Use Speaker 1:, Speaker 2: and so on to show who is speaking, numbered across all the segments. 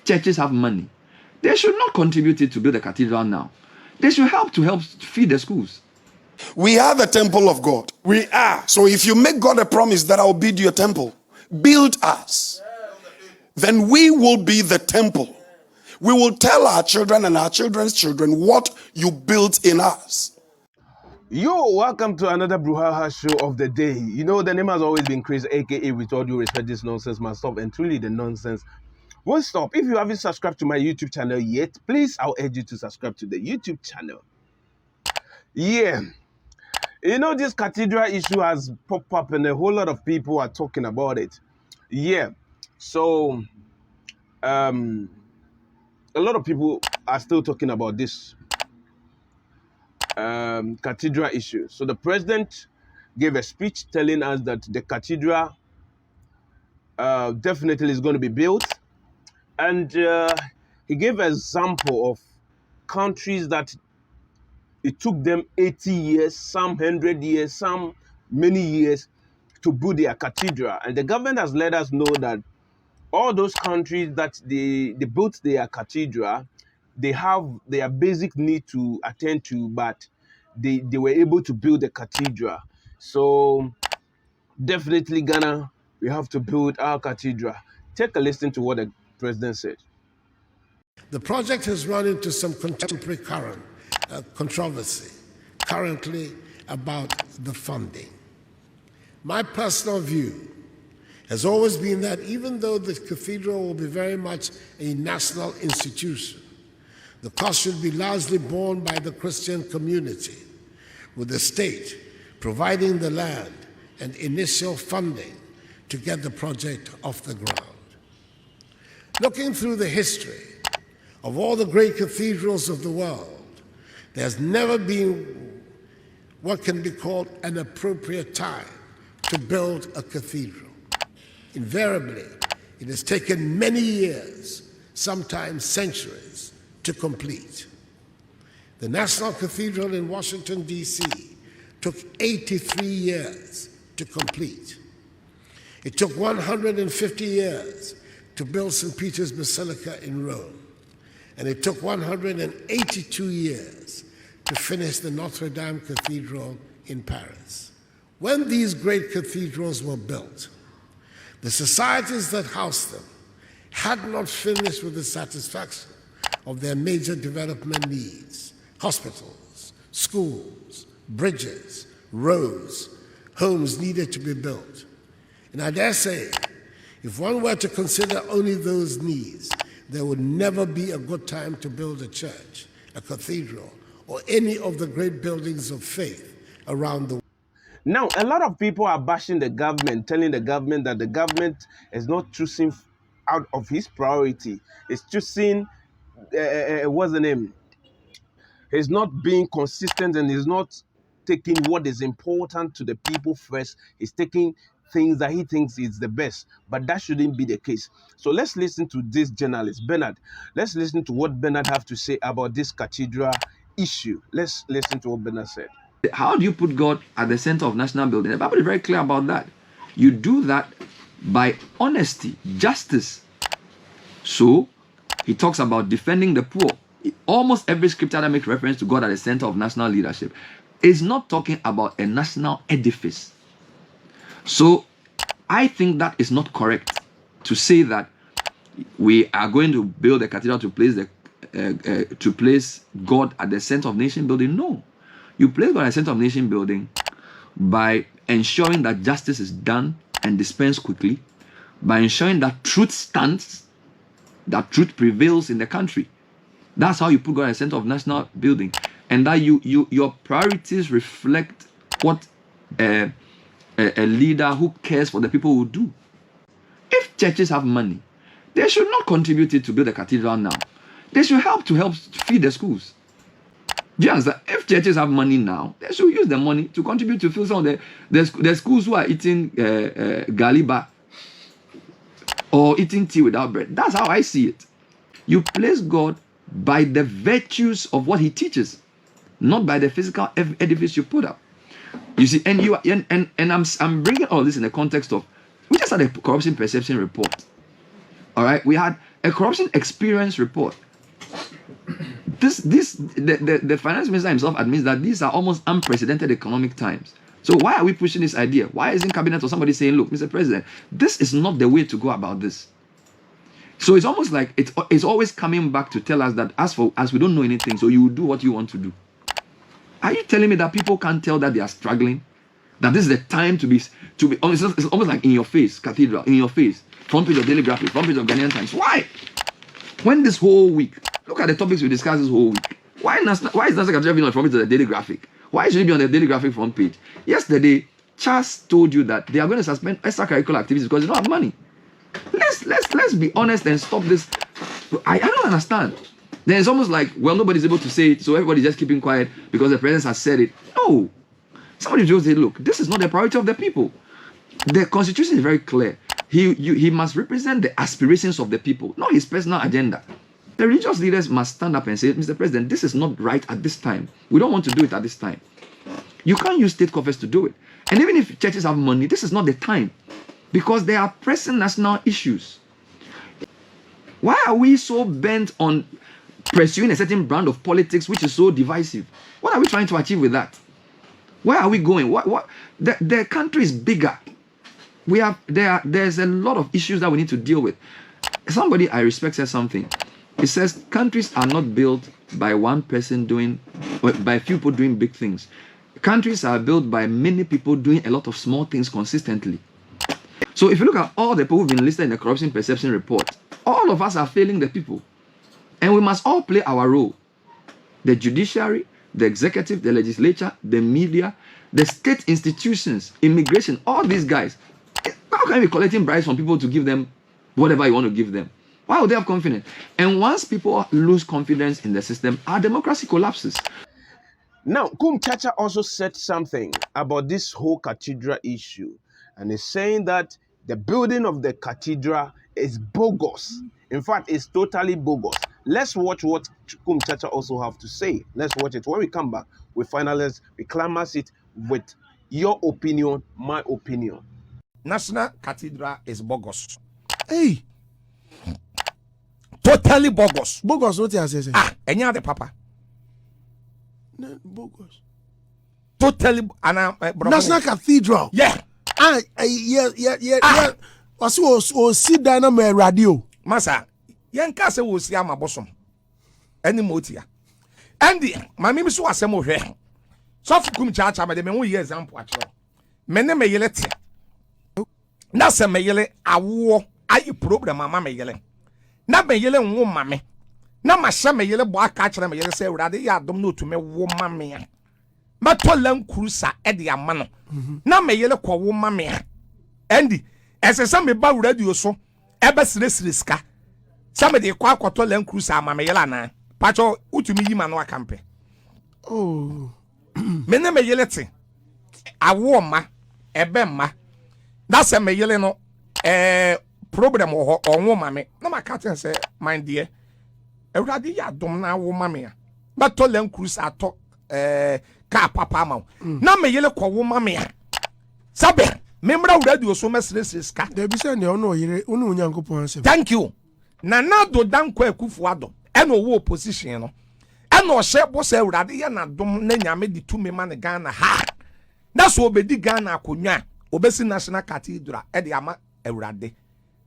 Speaker 1: If churches have money, they should not contribute it to build a cathedral now. They should help feed the schools.
Speaker 2: We are the temple of God. We are. So if you make God a promise that I'll build your temple, build us, then we will be the temple. We will tell our children and our children's children what you built in us.
Speaker 3: Yo, welcome to another Brohaha show of the day. You know, the name has always been Chris, aka with all due respect, this nonsense must stop, and truly the nonsense won't stop. If you haven't subscribed to my YouTube channel yet, please, I'll urge you to subscribe to the YouTube channel. Yeah. You know, this cathedral issue has popped up and a whole lot of people are talking about it. Yeah. So, a lot of people are still talking about this cathedral issue. So the president gave a speech telling us that the cathedral definitely is going to be built. And he gave an example of countries that it took them 80 years, some 100 years, some many years to build their cathedral. And the government has let us know that all those countries that they built their cathedral, they have their basic need to attend to, but they were able to build a cathedral. So definitely Ghana, we have to build our cathedral. Take a listen to what the president said.
Speaker 4: The project has run into some contemporary controversy currently about the funding. My personal view has always been that even though the cathedral will be very much a national institution, the cost should be largely borne by the Christian community, with the state providing the land and initial funding to get the project off the ground. Looking through the history of all the great cathedrals of the world, there's never been what can be called an appropriate time to build a cathedral. Invariably, it has taken many years, sometimes centuries, to complete. The National Cathedral in Washington, D.C. took 83 years to complete. It took 150 years to build St. Peter's Basilica in Rome, and it took 182 years to finish the Notre Dame Cathedral in Paris. When these great cathedrals were built, the societies that housed them had not finished with the satisfaction of their major development needs: hospitals, schools, bridges, roads, homes needed to be built. And I dare say, if one were to consider only those needs, there would never be a good time to build a church, a cathedral, or any of the great buildings of faith around the world.
Speaker 3: Now, a lot of people are bashing the government, telling the government that the government is not choosing out of his priority. It's choosing, what's the name? He's not being consistent and he's not taking what is important to the people first. He's taking things that he thinks is the best, but that shouldn't be the case. So let's listen to this journalist, Bernard. Let's listen to what Bernard have to say about this cathedral issue. Let's listen to what Bernard said.
Speaker 1: How do you put God at the center of national building? The Bible is very clear about that. You do that by honesty, justice. So he talks about defending the poor. Almost every scripture that makes reference to God at the center of national leadership is not talking about a national edifice. So I think that is not correct to say that we are going to build a cathedral to place God at the center of nation building. No. You place God at the center of nation building by ensuring that justice is done and dispensed quickly, by ensuring that truth stands, that truth prevails in the country. That's how you put God at the center of national building, and that your priorities reflect what a leader who cares for the people will do. If churches have money, they should not contribute it to build a cathedral now. They should help feed the schools. Do you understand? If churches have money now, they should use the money to contribute to fill some of the schools who are eating galiba or eating tea without bread. That's how I see it. You place God by the virtues of what he teaches, not by the physical edifice you put up. You see, and I'm bringing all this in the context of, we just had a corruption perception report. All right, we had a corruption experience report. The finance minister himself admits that these are almost unprecedented economic times. So why are we pushing this idea? Why isn't cabinet or somebody saying, look, Mr. President, this is not the way to go about this? So it's almost like it's always coming back to tell us that as we don't know anything, so you do what you want to do. Are you telling me that people can't tell that they are struggling? That this is the time to be it's almost like in your face, Cathedral, in your face, front page of Daily Graphic, front page of Ghanaian Times. Why? When this whole week, look at the topics we discussed this whole week. Why is National Cathedral being on the front page of the Daily Graphic? Why should it be on the Daily Graphic front page? Yesterday, Charles told you that they are going to suspend extracurricular activities because they don't have money. Let's be honest and stop this. I don't understand. Then it's almost like, well, nobody's able to say it, so everybody's just keeping quiet because the president has said it. No. Somebody just say, look, this is not the priority of the people. The constitution is very clear. He must represent the aspirations of the people, not his personal agenda. The religious leaders must stand up and say, Mr. President, this is not right at this time. We don't want to do it at this time. You can't use state coffers to do it. And even if churches have money, this is not the time. Because there are pressing national issues. Why are we so bent on pursuing a certain brand of politics which is so divisive? What are we trying to achieve with that? Where are we going? The country is bigger. There's a lot of issues that we need to deal with. Somebody I respect said something. It says countries are not built by one person by few people doing big things. Countries are built by many people doing a lot of small things consistently. So if you look at all the people who've been listed in the corruption perception report, all of us are failing the people. And we must all play our role. The judiciary, the executive, the legislature, the media, the state institutions, immigration, all these guys. How can we be collecting bribes from people to give them whatever you want to give them? Why would they have confidence? And once people lose confidence in the system, our democracy collapses.
Speaker 3: Now, Kumchacha also said something about this whole cathedral issue. And he's saying that the building of the cathedral is bogus. In fact, it's totally bogus. Let's watch what Kumchacha also have to say. Let's watch it. When we come back, we finalize, we climax it with your opinion, my opinion.
Speaker 5: National Cathedral is bogus. Hey. Totally bogus.
Speaker 6: Bogus, what you say?
Speaker 5: Enya the papa.
Speaker 6: No, bogus.
Speaker 5: Totally.
Speaker 6: National Cathedral.
Speaker 5: Yeah.
Speaker 6: Yeah. Was sit down on my radio.
Speaker 5: Masa, yanka se wo si ama bosom. Any motia. And the mami so asemo hwe. So Kumchacha me de me wo ye example akero. Me ne me yele te. Na se me yele awo ayi problem ama me yele. Na me yele nwo mame. Na ma hye me yele bo aka akere me yele se urade ya adom no to me wo mame ya. Ma to lan krusa e de ama no. Na me yele kwa wo mame ya. Endi ese se me ba radio so ebe sire ska. Some de kwa kwato lan krusa ama me yele na. Pacho utumi yi ma no akampe.
Speaker 6: Oh.
Speaker 5: Me ne me yele te. Awo ma ebe ma. Na se me yele no problem ho onwo mame. Na maka ten say mind dear. Ewrade ya dom na wo mame ya. Ba to lan krusa ato ka papa ma. Na me yele kwa wo mame ya. Sabe memra radio so mesre ska.
Speaker 6: There be say ne ono yire unu nyankopon se.
Speaker 5: Thank you. Na do danko Akuffo-Addo. E no wo opposition no. E no hye bo se ewrade ya na dom na nyame di tumi ma ne Ghana ha. Na so obedi Ghana akonwa. Obesi National Cathedral e de ama ewrade.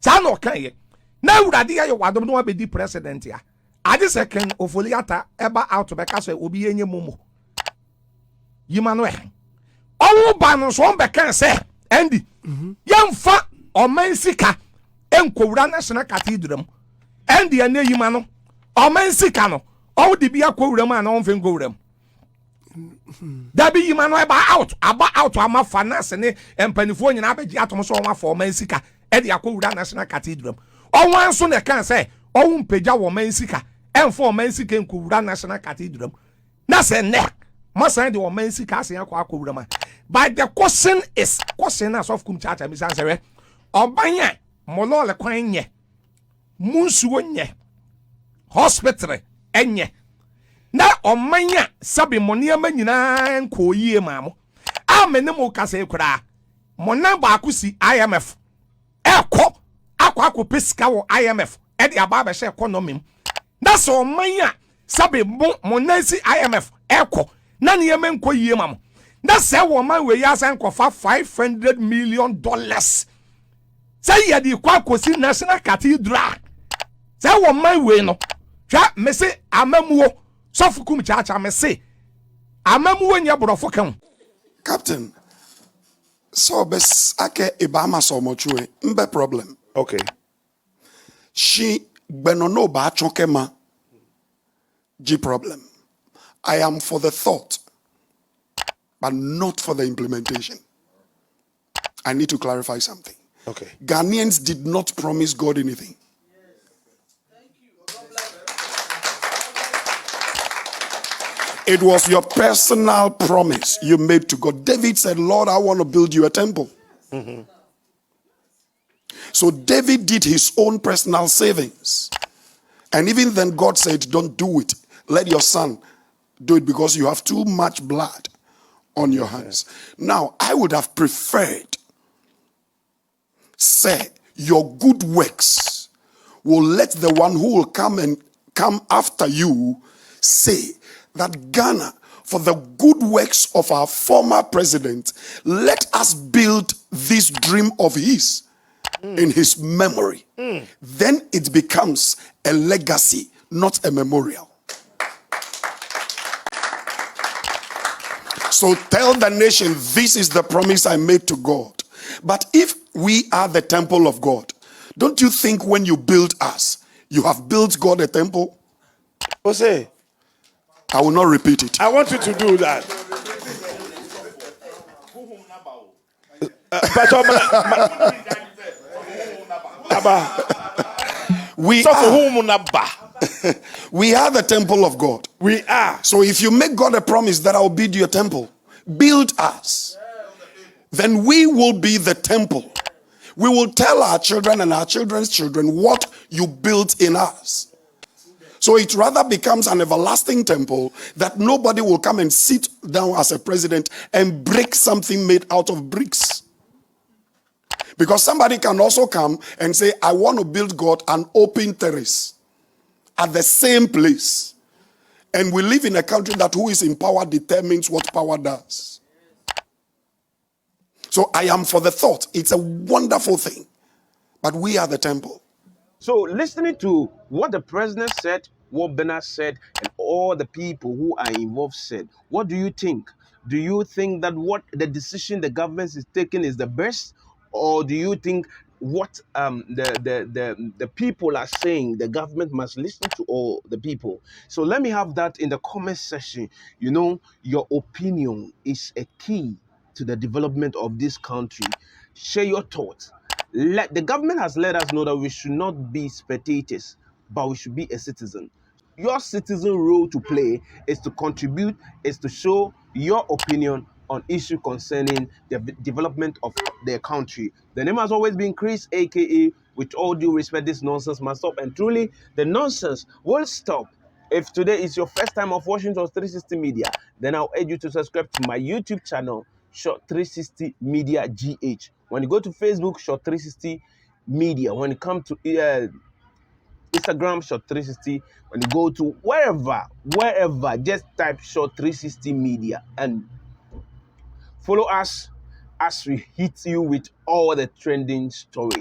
Speaker 5: Sa no kan ye. Na ewrade ya yo wadom no obedi president ya. Ade second ofoliata eba out be ka so obi yenye momo. Yima no e. Owo ba no so be kan se endi. Yamfa omansika enkowura National Cathedral. Endi ene yima no omansika no owo de bia kowura ma na onfe nkowura. Dabi yima no eba out ama finance ne empanifo nyina abeji atom so onwa for omansika e de akowura National Cathedral. Onwa nso ne kan se owo mpagya wo omansika enfo omansika enkowura National Cathedral. Na se ne masan de omansika asen akowura ma. But the question is as of Kumchacha mi sansere obanya molole kwan nye munsuwo nye hospital enye na omanya sabi moniama nyina nkoyie maamo amene mo kasa ekura mona ba akusi IMF akọ pesika wo IMF ɛde aba abɛhyɛ economy mu na sɛ ɔman a sabe mo nansi IMF ɛkɔ na nneɛma nkɔ yie ma mo na sɛ wɔ man wɔ yi asan kɔfa $500 million sɛ yɛde kɔ akɔsi national cathedral sɛ wɔ man wɔ no hwɛ mese amamuo sɔfo Kumchacha mese amamuo nyɛ borɔfo kan
Speaker 2: Captain, so bes ake ibama so mochue mbe problem.
Speaker 3: Okay.
Speaker 2: She benono ba chokema G problem. I am for the thought, but not for the implementation. I need to clarify something.
Speaker 3: Okay.
Speaker 2: Ghanaians did not promise God anything. It was your personal promise you made to God. David said, Lord, I want to build you a temple.
Speaker 3: Mm-hmm.
Speaker 2: So David did his own personal savings. And even then God said, don't do it. Let your son do it because you have too much blood on your hands. Now, I would have preferred, say, your good works will let the one who will come after you say that Ghana, for the good works of our former president, let us build this dream of his in his memory. Then it becomes a legacy, not a memorial. So tell the nation, this is the promise I made to God. But if we are the temple of God, don't you think when you build us, you have built God a temple?
Speaker 3: Jose,
Speaker 2: I will not repeat it.
Speaker 3: I want you to do that.
Speaker 2: We are the temple of God.
Speaker 3: We are.
Speaker 2: So if you make God a promise that I'll build your temple, build us, then we will be the temple. We will tell our children and our children's children what you built in us. So it rather becomes an everlasting temple that nobody will come and sit down as a president and break something made out of bricks. Because somebody can also come and say, I want to build God an open terrace at the same place. And we live in a country that who is in power determines what power does. So I am for the thought. It's a wonderful thing. But we are the temple.
Speaker 3: So listening to what the president said, what Bernard said, and all the people who are involved said, what do you think? Do you think that what the decision the government is taking is the best? Or do you think what the people are saying, the government must listen to all the people? So let me have that in the comment section. You know, your opinion is a key to the development of this country. Share your thoughts. The government has let us know that we should not be spectators, but we should be a citizen. Your citizen role to play is to contribute, is to show your opinion on issue concerning the development of their country. The name has always been Chris, aka with all due respect, this nonsense must stop, and truly the nonsense will stop. If today is your first time of watching Short 360 Media, then I'll urge you to subscribe to my YouTube channel, Short 360 Media GH. When you go to Facebook, Short 360 Media. When you come to Instagram, Short 360. When you go to wherever, just type Short 360 Media and follow us as we hit you with all the trending story.